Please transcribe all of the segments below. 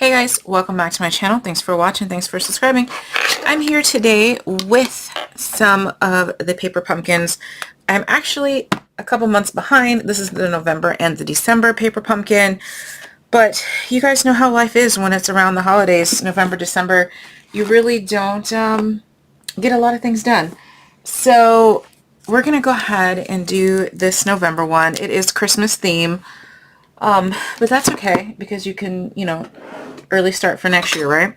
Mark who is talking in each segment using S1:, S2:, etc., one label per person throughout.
S1: Hey guys, welcome back to my channel. Thanks for watching. Thanks for subscribing. I'm here today with some of the paper pumpkins. I'm actually a couple months behind. This is the November and the December paper pumpkin. But you guys know how life is when it's around the holidays, November, December. You really don't get a lot of things done. So we're going to go ahead and do this November one. It is Christmas theme. But that's okay because you can, early start for next year, right?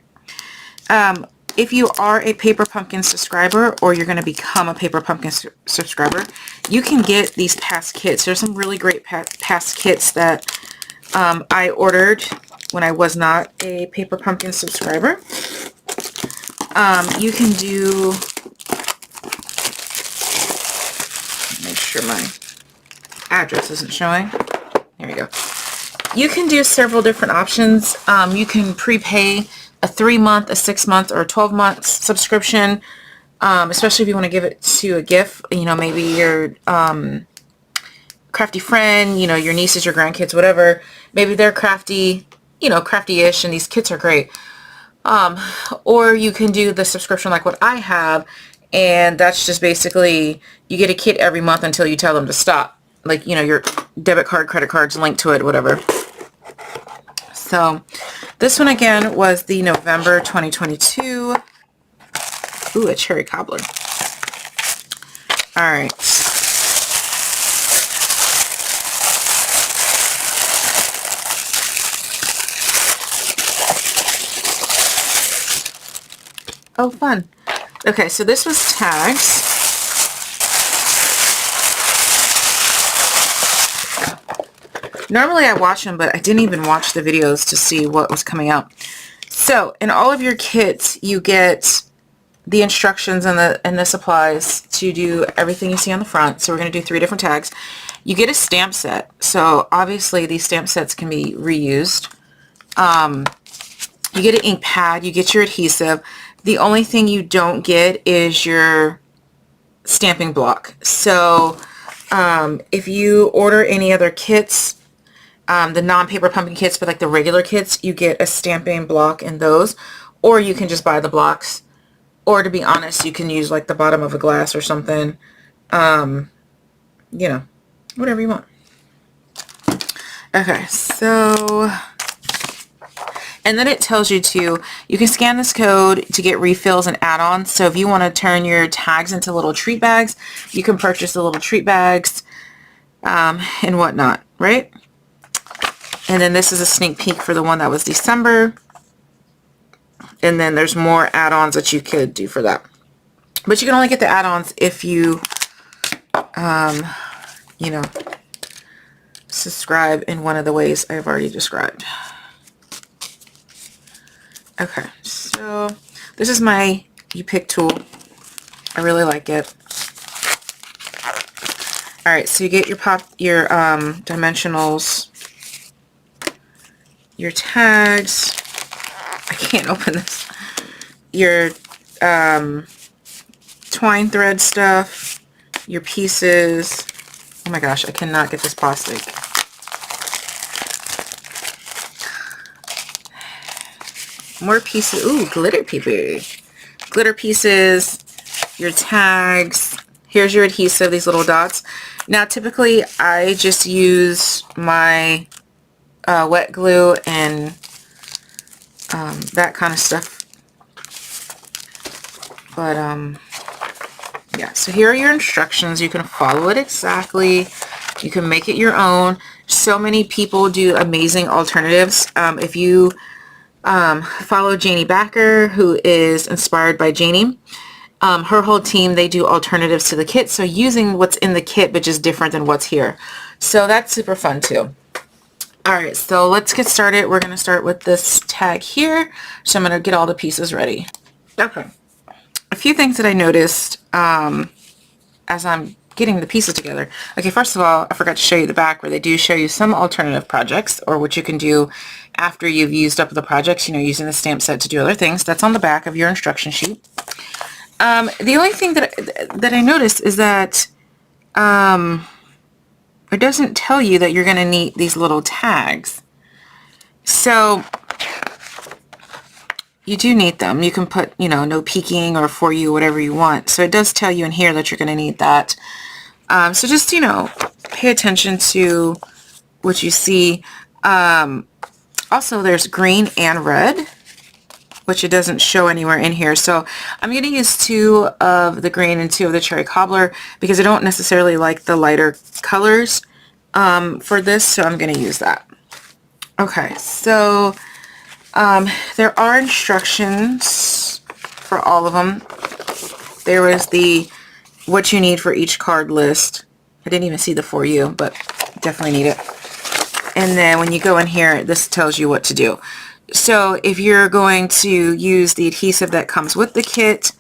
S1: If you are a Paper Pumpkin subscriber or you're going to become a Paper Pumpkin subscriber, you can get these past kits. There's some really great past kits that I ordered when I was not a Paper Pumpkin subscriber. You can do, make sure my address isn't showing. There we go. You can do several different options. You can prepay a 3-month, a 6-month, or a 12-month subscription, especially if you want to give it to a gift. Maybe your crafty friend, your nieces, your grandkids, whatever. Maybe they're crafty, crafty-ish, and these kits are great. Or you can do the subscription like what I have, and that's just basically you get a kit every month until you tell them to stop. Like, your debit card, credit cards linked to it, whatever. So this one again was the November 2022. Ooh, a cherry cobbler. All right. Oh, fun. Okay, so this was tags. Normally I watch them, but I didn't even watch the videos to see what was coming out. So in all of your kits, you get the instructions and the supplies to do everything you see on the front. So we're going to do 3 different tags. You get a stamp set. So obviously these stamp sets can be reused. You get an ink pad. You get your adhesive. The only thing you don't get is your stamping block. So if you order any other kits, the non-paper pumpkin kits, but like the regular kits, you get a stamping block in those, or you can just buy the blocks, or to be honest, you can use like the bottom of a glass or something, whatever you want. Okay, so, and then it tells you you can scan this code to get refills and add-ons. So if you want to turn your tags into little treat bags, you can purchase the little treat bags and whatnot, right? And then this is a sneak peek for the one that was December. And then there's more add-ons that you could do for that. But you can only get the add-ons if you, subscribe in one of the ways I've already described. Okay, so this is my U-Pick tool. I really like it. All right, so you get your dimensionals, your tags. I can't open this. Your twine thread stuff, your pieces. Oh my gosh, I cannot get this plastic. More pieces. Ooh, glitter paper. Glitter pieces, your tags. Here's your adhesive, these little dots. Now, typically, I just use my wet glue and that kind of stuff. But, yeah. So here are your instructions. You can follow it exactly. You can make it your own. So many people do amazing alternatives. If you follow Janie Backer, who is inspired by Janie, her whole team, they do alternatives to the kit. So using what's in the kit, but just different than what's here. So that's super fun too. All right, so let's get started. We're going to start with this tag here. So I'm going to get all the pieces ready. Okay. A few things that I noticed as I'm getting the pieces together. Okay, first of all, I forgot to show you the back where they do show you some alternative projects or what you can do after you've used up the projects, using the stamp set to do other things. That's on the back of your instruction sheet. The only thing that I noticed is that it doesn't tell you that you're going to need these little tags. So you do need them. You can put, you know, no peeking or for you, whatever you want. So it does tell you in here that you're going to need that. So just, you know, pay attention to what you see. Also, there's green and red, which it doesn't show anywhere in here. So I'm going to use 2 of the green and 2 of the cherry cobbler because I don't necessarily like the lighter colors for this. So I'm going to use that. Okay, so there are instructions for all of them. There was the what you need for each card list. I didn't even see the for you, but definitely need it. And then when you go in here, this tells you what to do. So if you're going to use the adhesive that comes with the kit,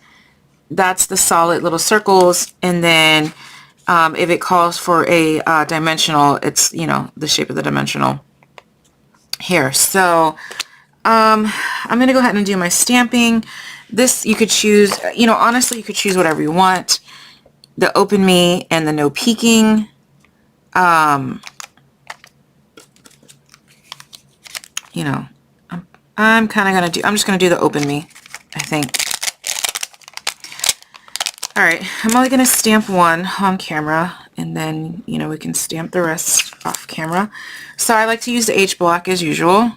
S1: that's the solid little circles. And then if it calls for a dimensional, it's, you know, the shape of the dimensional here. So I'm going to go ahead and do my stamping. This you could choose, you know, honestly, you could choose whatever you want. The open me and the no peeking. You know, I'm kind of going to do, I'm just going to do the open me, I think. All right, I'm only going to stamp one on camera, and then, you know, we can stamp the rest off camera. So I like to use the H block as usual.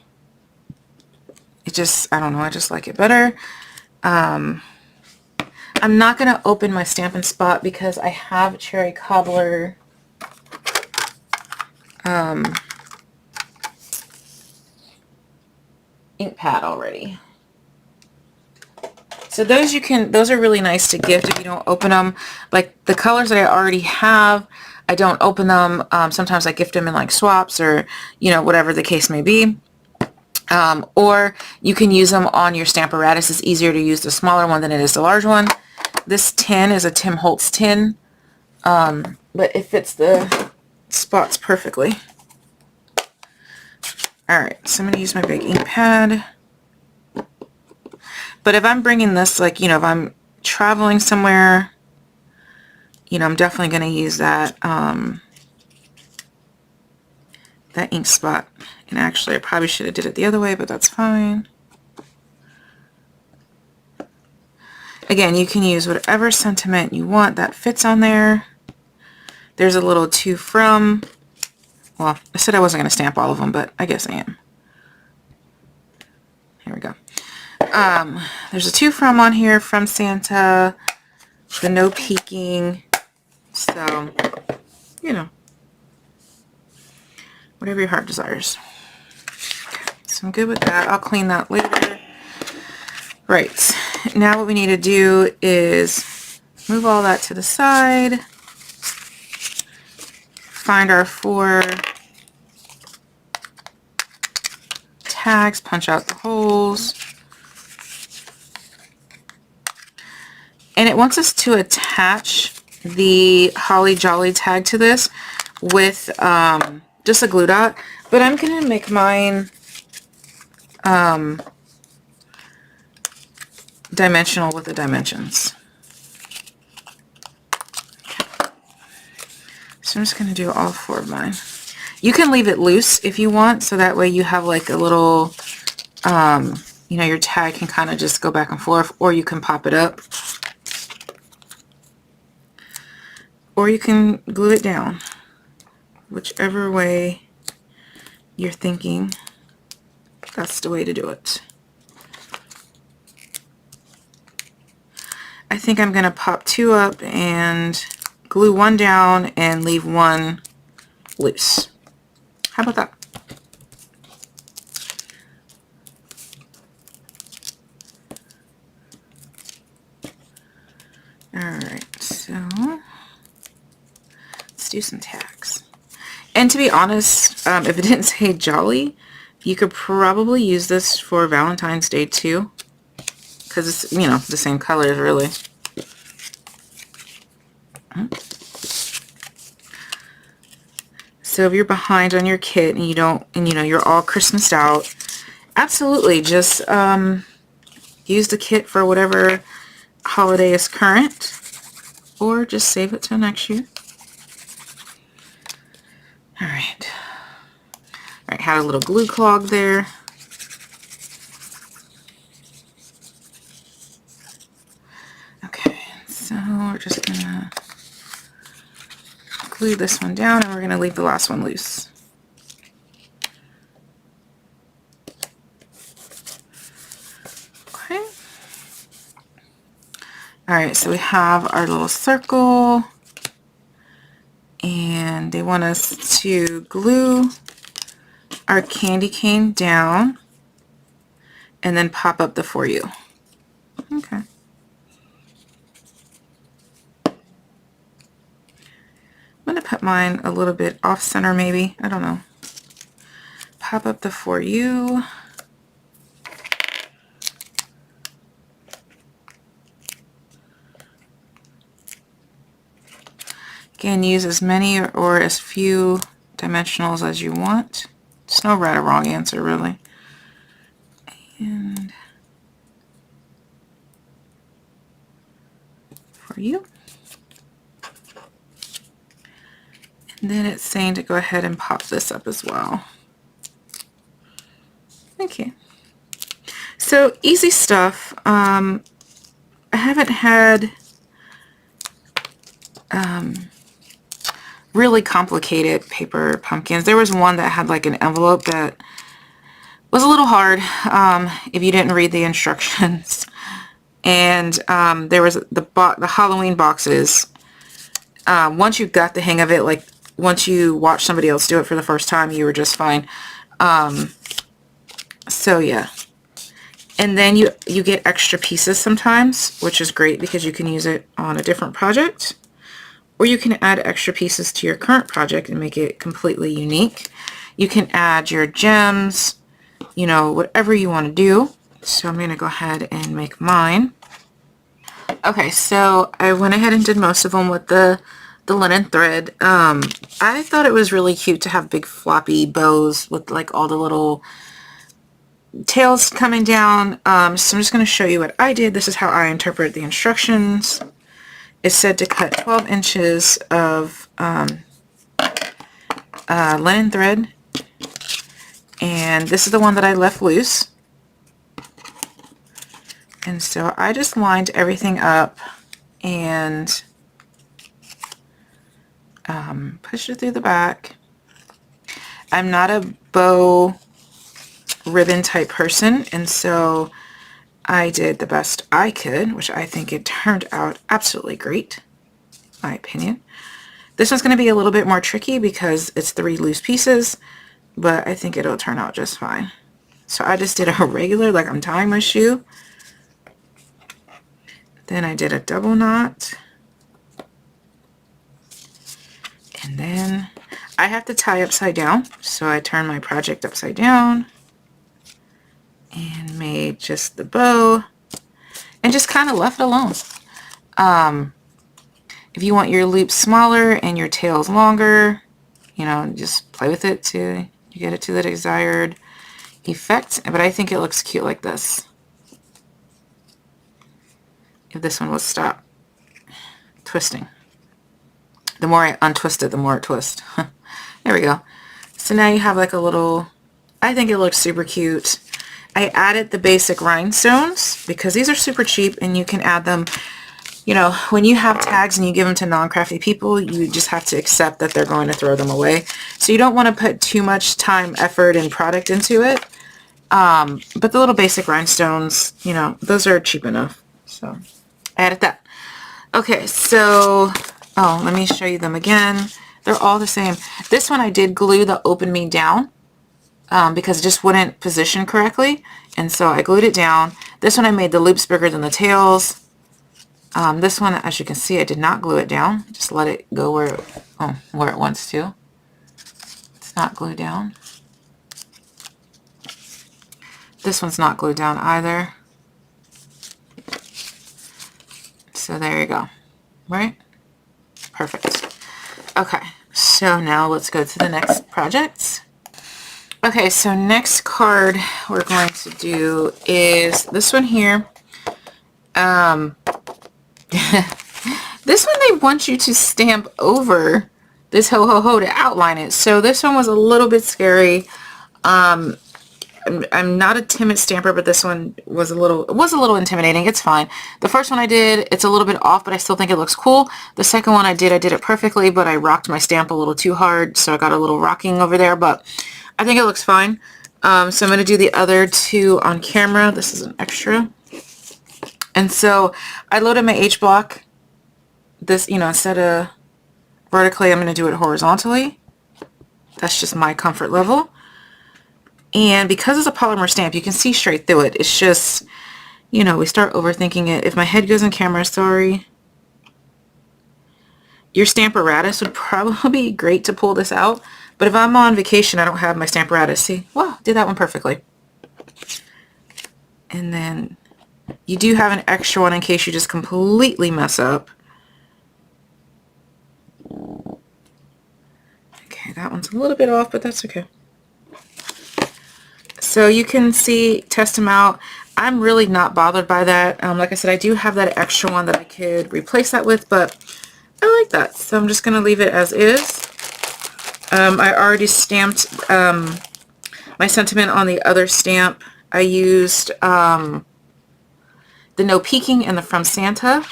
S1: It just, I don't know, I just like it better. I'm not going to open my Stampin' Spot because I have cherry cobbler ink pad already. So those those are really nice to gift if you don't open them. Like the colors that I already have, I don't open them. Sometimes I gift them in like swaps or, you know, whatever the case may be. Or you can use them on your Stamparatus. It's easier to use the smaller one than it is the large one. This tin is a Tim Holtz tin, but it fits the spots perfectly. Alright, so I'm going to use my big ink pad. But if I'm bringing this, like, you know, if I'm traveling somewhere, you know, I'm definitely going to use that, that ink spot. And actually, I probably should have did it the other way, but that's fine. Again, you can use whatever sentiment you want that fits on there. There's a little to from. Well, I said I wasn't going to stamp all of them, but I guess I am. Here we go. There's a to from on here, from Santa, the no peeking. So, you know, whatever your heart desires. Okay, so I'm good with that. I'll clean that later. Right. Now what we need to do is move all that to the side. Find our 4 tags, punch out the holes. And it wants us to attach the Holly Jolly tag to this with just a glue dot. But I'm going to make mine dimensional with the dimensions. So I'm just going to do all 4 of mine. You can leave it loose if you want, so that way you have like a little, you know, your tag can kind of just go back and forth, or you can pop it up. Or you can glue it down. Whichever way you're thinking, that's the way to do it. I think I'm going to pop 2 up and glue 1 down and leave 1 loose. How about that? Alright, so let's do some tags. And to be honest, if it didn't say Jolly, you could probably use this for Valentine's Day too. Because it's, you know, the same colors really. So if you're behind on your kit and you don't, and you know, you're all Christmased out, absolutely just use the kit for whatever holiday is current, or just save it till next year. Alright. Alright, had a little glue clog there. glue this one down, and we're going to leave the last one loose. Okay. Alright, so we have our little circle, and they want us to glue our candy cane down and then pop up the For You. Okay. I'm going to put mine a little bit off center maybe. I don't know. Pop up the For You. Again, use as many or as few dimensionals as you want. There's no right or wrong answer, really. And For You. And then it's saying to go ahead and pop this up as well. Okay. So easy stuff. I haven't had really complicated paper pumpkins. There was one that had like an envelope that was a little hard if you didn't read the instructions. And there was the Halloween boxes. Once you got the hang of it, like once you watched somebody else do it for the first time, you were just fine. So yeah. And then you get extra pieces sometimes, which is great because you can use it on a different project. Or you can add extra pieces to your current project and make it completely unique. You can add your gems, you know, whatever you want to do. So I'm going to go ahead and make mine. Okay, so I went ahead and did most of them with the linen thread. I thought it was really cute to have big floppy bows with like all the little tails coming down. So I'm just going to show you what I did. This is how I interpret the instructions. It said to cut 12 inches of linen thread, and this is the one that I left loose. And so I just lined everything up and pushed it through the back. I'm not a bow ribbon type person, and so I did the best I could, which I think it turned out absolutely great, in my opinion. This one's going to be a little bit more tricky because it's 3 loose pieces, but I think it'll turn out just fine. So I just did a regular, like I'm tying my shoe. Then I did a double knot. And then I have to tie upside down, so I turn my project upside down and made just the bow and just kind of left it alone. If you want your loops smaller and your tails longer, you know, just play with it till you get it to the desired effect. But I think it looks cute like this. If this one will stop twisting. The more I untwist it, the more it twists. There we go. So now you have like a little, I think it looks super cute. I added the basic rhinestones because these are super cheap and you can add them, you know, when you have tags and you give them to non-crafty people, you just have to accept that they're going to throw them away. So you don't want to put too much time, effort, and product into it. But the little basic rhinestones, you know, those are cheap enough. So I added that. Okay, so, oh, let me show you them again. They're all the same. This one I did glue the open me down. Because it just wouldn't position correctly, and so I glued it down. This one I made the loops bigger than the tails. This one, as you can see, I did not glue it down. Just let it go where it wants to. It's not glued down. This one's not glued down either. So there you go. Right? Perfect. Okay, so now let's go to the next project. Okay, so next card we're going to do is this one here. This one they want you to stamp over this ho ho ho to outline it. So this one was a little bit scary. I'm not a timid stamper, but this one was a little intimidating. It's fine. The first one I did, it's a little bit off, but I still think it looks cool. The second one I did it perfectly, but I rocked my stamp a little too hard, so I got a little rocking over there, but I think it looks fine. So I'm going to do the other two on camera. This is an extra. And so I loaded my H block. This, instead of vertically, I'm going to do it horizontally. That's just my comfort level. And because it's a polymer stamp, you can see straight through it. It's just, we start overthinking it. If my head goes in camera, sorry. Your Stamparatus would probably be great to pull this out. But if I'm on vacation, I don't have my Stamparatus. See, wow, did that one perfectly. And then you do have an extra one in case you just completely mess up. Okay, that one's a little bit off, but that's okay. So you can see, test them out. I'm really not bothered by that. Like I said, I do have that extra one that I could replace that with, but I like that. So I'm just going to leave it as is. I already stamped my sentiment on the other stamp. I used the No Peeking and the From Santa.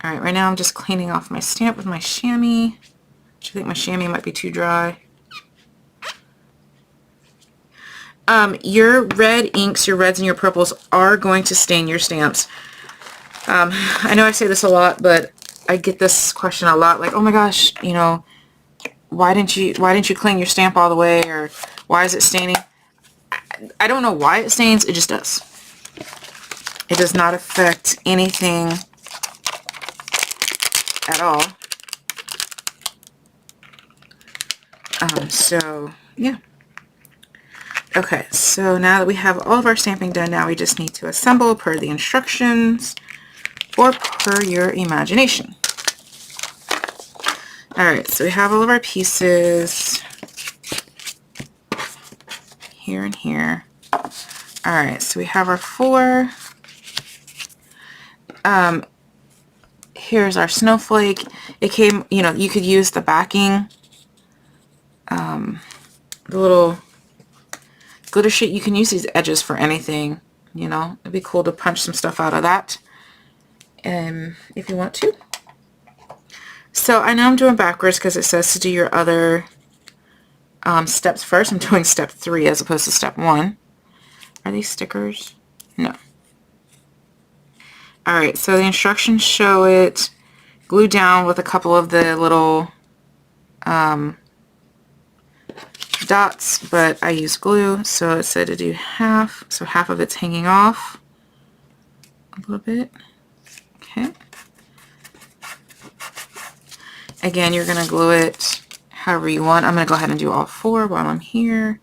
S1: Alright, right now I'm just cleaning off my stamp with my chamois. I think my chamois might be too dry. Your red inks, your reds and your purples are going to stain your stamps. I know I say this a lot, but I get this question a lot, like, oh my gosh, why didn't you clean your stamp all the way, or why is it staining? I don't know why it stains, it just does. It does not affect anything at all. So yeah. Okay, so now that we have all of our stamping done, now we just need to assemble per the instructions or per your imagination. Alright, so we have all of our pieces here and here. Alright, so we have our 4. Here's our snowflake. It came, you could use the backing, the little glitter sheet. You can use these edges for anything, It'd be cool to punch some stuff out of that if you want to. So I know I'm doing backwards because it says to do your other steps first. I'm doing step 3 as opposed to step 1. Are these stickers? No. Alright, so the instructions show it glued down with a couple of the little dots, but I use glue, so it said to do half, so half of it's hanging off a little bit. Okay. Again, you're going to glue it however you want. I'm going to go ahead and do all 4 while I'm here.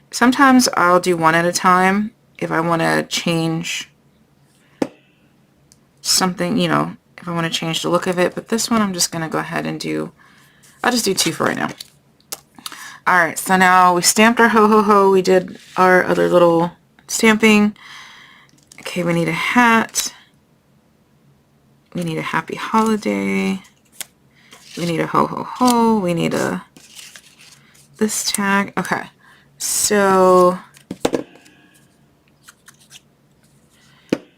S1: Sometimes I'll do one at a time if I want to change something, if I want to change the look of it. But this one I'm just going to go ahead and I'll just do 2 for right now. Alright, so now we stamped our ho ho ho. We did our other little stamping. Okay, we need a hat. We need a happy holiday. We need a ho ho ho. We need this tag. Okay, so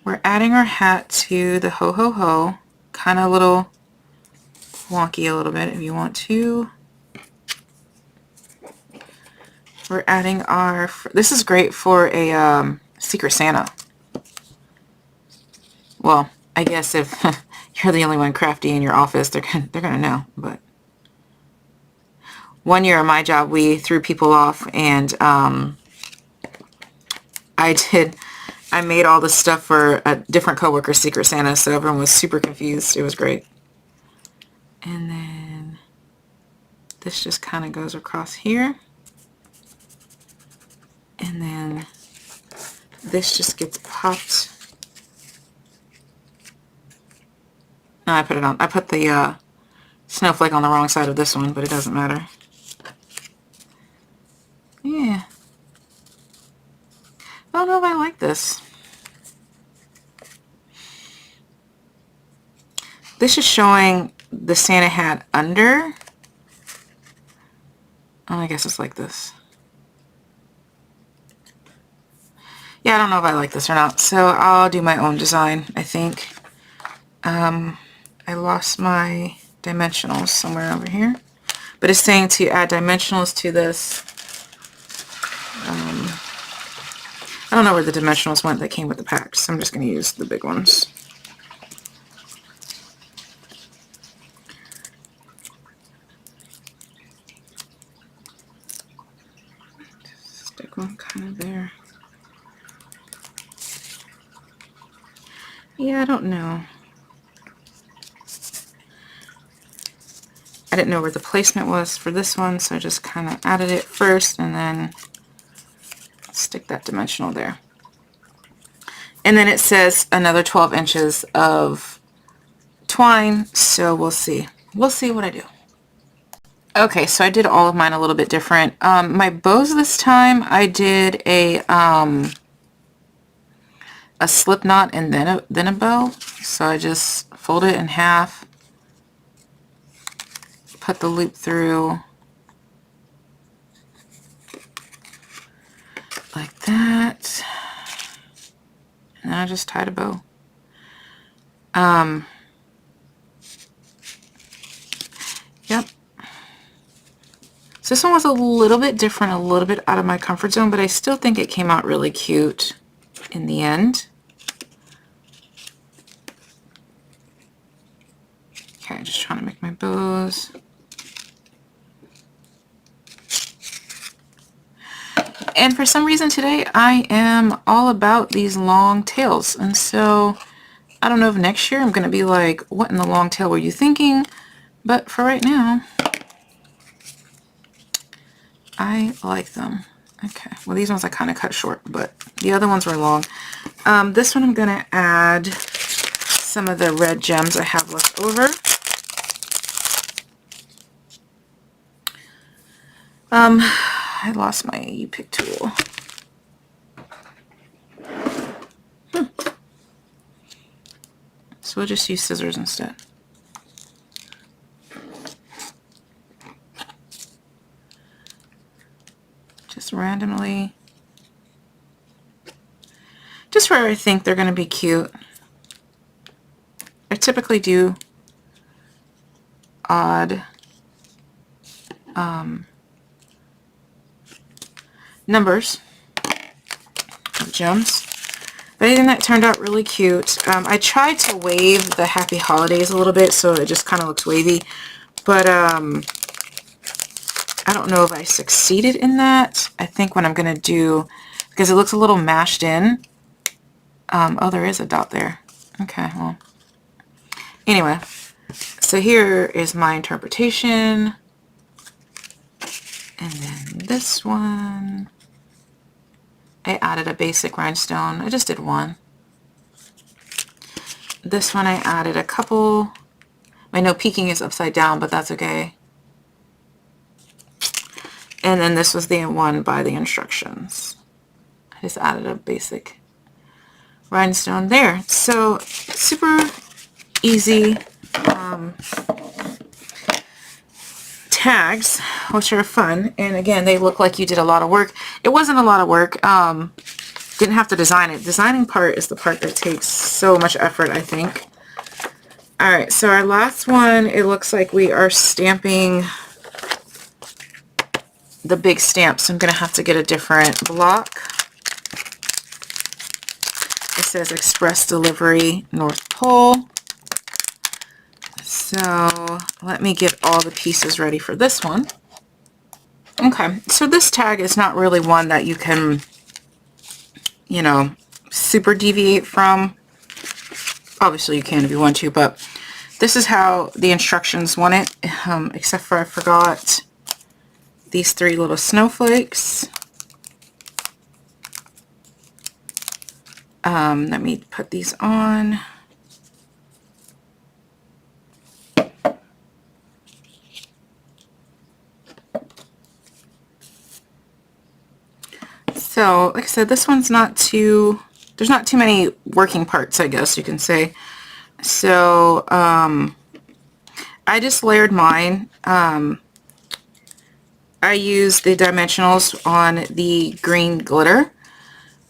S1: we're adding our hat to the ho ho ho. Kind of a little wonky a little bit if you want to. We're adding our, this is great for a Secret Santa. Well, I guess if you're the only one crafty in your office, they're gonna know. But one year at my job, we threw people off, and I made all the stuff for a different coworker's Secret Santa, so everyone was super confused. It was great. And then this just kind of goes across here. And then this just gets popped. No, I put the snowflake on the wrong side of this one, but it doesn't matter. Yeah. I don't know if I like this. This is showing the Santa hat under. Oh, I guess it's like this. Yeah, I don't know if I like this or not, so I'll do my own design, I think. I lost my dimensionals somewhere over here, but it's saying to add dimensionals to this. I don't know where the dimensionals went that came with the pack, so I'm just going to use the big ones. Stick one kind of there. Yeah, I don't know. I didn't know where the placement was for this one, so I just kind of added it first and then stick that dimensional there. And then it says another 12 inches of twine, so we'll see. We'll see what I do. Okay, so I did all of mine a little bit different. My bows this time, I did a slip knot and then a bow. So I just fold it in half, put the loop through like that, and then I just tied a bow. Yep. So this one was a little bit different, a little bit out of my comfort zone, but I still think it came out really cute in the end. Okay, just trying to make my bows. And for some reason today, I am all about these long tails. And so I don't know if next year I'm going to be like, what in the long tail were you thinking? But for right now, I like them. Okay, well these ones I kind of cut short, but the other ones were long. This one I'm going to add some of the red gems I have left over. I lost my U-pick tool. So we'll just use scissors instead. Just randomly. Just where I think they're going to be cute. I typically do odd numbers of gems. But I think that turned out really cute. I tried to wave the Happy Holidays a little bit so it just kind of looks wavy. But I don't know if I succeeded in that. I think what I'm going to do, because it looks a little mashed in. Oh, there is a dot there. Okay, well. Anyway, so here is my interpretation. And then this one, I added a basic rhinestone. I just did one. This one I added a couple. I know peeking is upside down, but that's okay. And then this was the one by the instructions. I just added a basic rhinestone there. So super easy tags, which are fun. And again, they look like you did a lot of work. It wasn't a lot of work. Didn't have to design it. Designing part is the part that takes so much effort, I think. All right, so our last one, it looks like we are stamping the big stamp, so I'm going to have to get a different block. It says Express Delivery North Pole. So let me get all the pieces ready for this one. Okay, so this tag is not really one that you can, you know, super deviate from. Obviously you can if you want to, but this is how the instructions want it, except for I forgot these three little snowflakes. Let me put these on. So, like I said, this one's not too, there's not too many working parts, I guess you can say. So, I just layered mine. I use the dimensionals on the green glitter,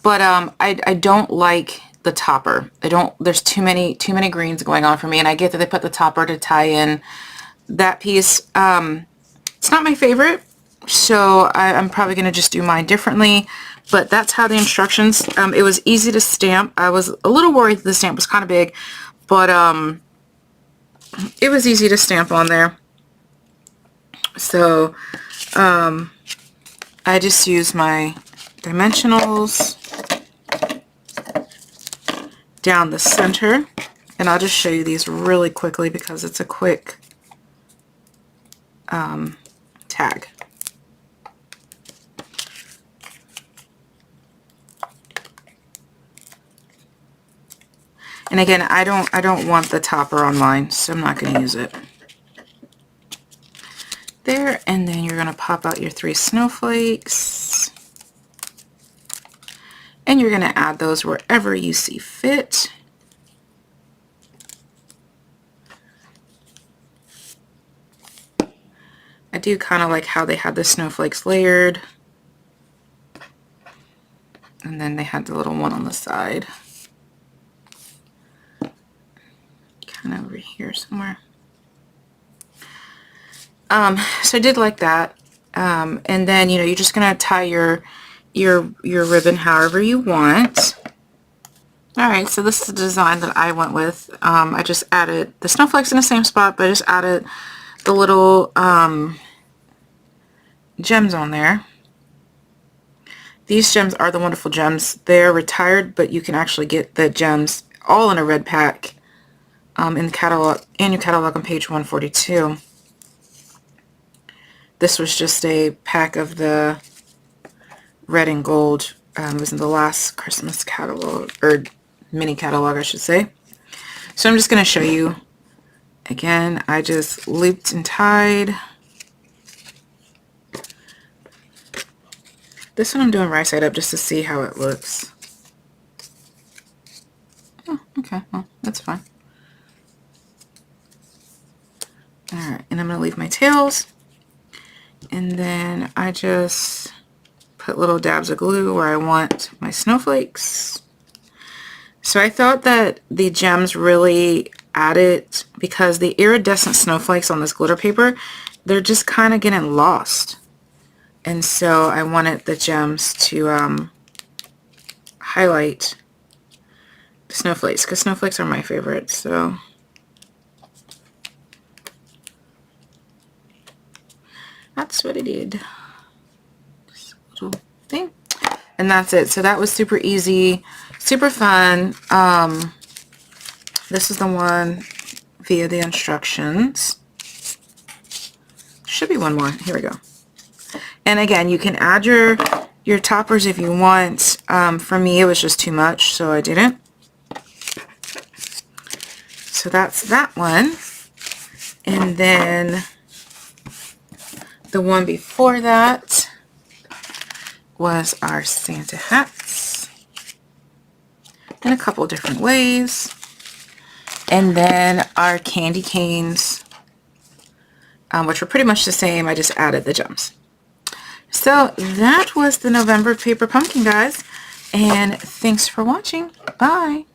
S1: but I don't like the topper. There's too many greens going on for me, and I get that they put the topper to tie in that piece. It's not my favorite, so I'm probably going to just do mine differently, but that's how the instructions, it was easy to stamp. I was a little worried that the stamp was kind of big, but it was easy to stamp on there. So I just use my dimensionals down the center, and I'll just show you these really quickly because it's a quick tag. And again, I don't want the topper on mine, so I'm not going to use it. There, and then you're going to pop out your 3 snowflakes. And you're going to add those wherever you see fit. I do kind of like how they had the snowflakes layered. And then they had the little one on the side. Kind of over here somewhere. So I did like that. And then, you're just going to tie your ribbon however you want. Alright, so this is the design that I went with. I just added the snowflakes in the same spot, but I just added the little gems on there. These gems are the wonderful gems. They're retired, but you can actually get the gems all in a red pack in the catalog, annual catalog on page 142. This was just a pack of the red and gold. It was in the last Christmas catalog, or mini catalog, I should say. So I'm just going to show you. Again, I just looped and tied. This one I'm doing right side up just to see how it looks. Oh, okay, well, that's fine. Alright, and I'm going to leave my tails. And then I just put little dabs of glue where I want my snowflakes. So I thought that the gems really added, because the iridescent snowflakes on this glitter paper, they're just kind of getting lost. And so I wanted the gems to highlight the snowflakes, because snowflakes are my favorite. So that's what I did. Just a little thing. And that's it. So that was super easy, super fun. This is the one via the instructions. Should be one more. Here we go. And again, you can add your toppers if you want. For me, it was just too much, so I didn't. So that's that one. And then the one before that was our Santa hats in a couple different ways. And then our candy canes, which were pretty much the same. I just added the gems. So that was the November paper pumpkin, guys. And thanks for watching. Bye.